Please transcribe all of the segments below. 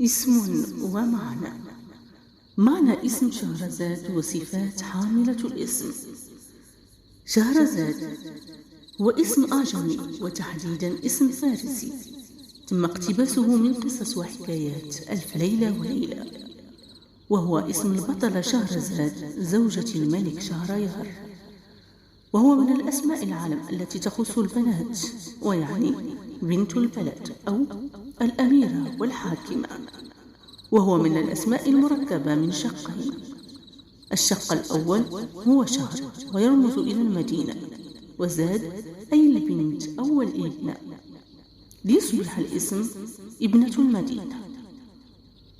اسم ومعنى. معنى اسم شهرزاد وصفات حاملة الاسم. شهرزاد هو اسم أعجمي، وتحديدا اسم فارسي، تم اقتباسه من قصص وحكايات ألف ليلة وليلة، وهو اسم البطلة شهرزاد زوجة الملك شهريار، وهو من الأسماء العلم التي تخص البنات، ويعني بنت البلد أو الأميرة والحاكمة، وهو من الأسماء المركبة من شقين. الشق الأول هو شهر ويرمز إلى المدينة، وزاد أي البنت أو الابنة، ليصبح الاسم ابنة المدينة.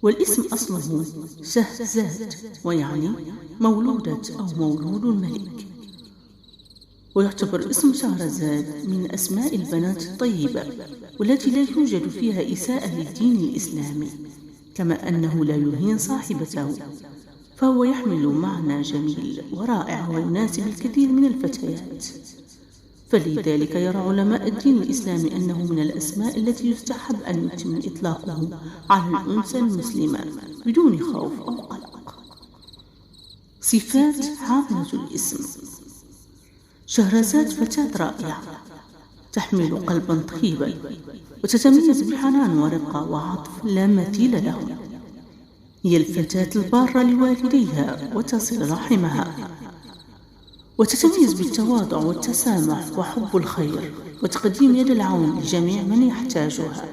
والاسم أصله شهزاد، ويعني مولودة أو مولود الملك. ويعتبر اسم شهرزاد من أسماء البنات الطيبة، والتي لا يوجد فيها إساءة للدين الإسلامي، كما أنه لا يهين صاحبته، فهو يحمل معنى جميل ورائع ويناسب الكثير من الفتيات. فلذلك يرى علماء الدين الإسلامي أنه من الأسماء التي يستحب أن يتم إطلاقه على الأنثى المسلمة بدون خوف أو قلق. صفات حاملة الاسم. شهرزاد فتاة رائعة، تحمل قلبا طيبا، وتتميز بحنان ورقة وعطف لا مثيل له. هي الفتاة البارة لوالديها وتصل رحمها، وتتميز بالتواضع والتسامح وحب الخير وتقديم يد العون لجميع من يحتاجها.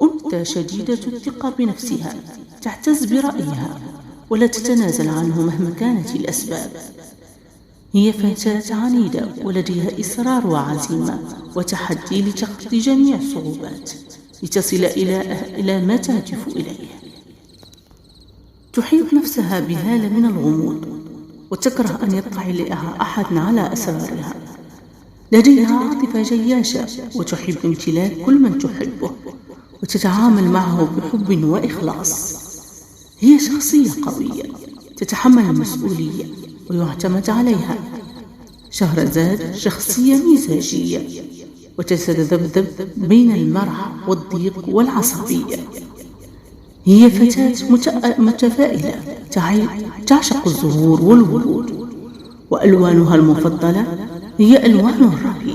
أنثى شديدة الثقة بنفسها، تعتز برأيها ولا تتنازل عنه مهما كانت الأسباب. هي فتاة عنيدة ولديها إصرار وعزيمة وتحدي لتخطي جميع الصعوبات لتصل إلى ما تهدف إليه. تحيط نفسها بهالة من الغموض، وتكره أن يطلع لها أحد على أسرارها. لديها عاطفة جياشة، وتحب امتلاك كل من تحبه، وتتعامل معه بحب وإخلاص. هي شخصية قوية تتحمل المسؤولية ويعتمد عليها. شهرزاد شخصية مزاجية، وتتذبذب بين المرح والضيق والعصبية. هي فتاة متفائلة، تعشق الزهور والورود، وألوانها المفضلة هي ألوان الربيع.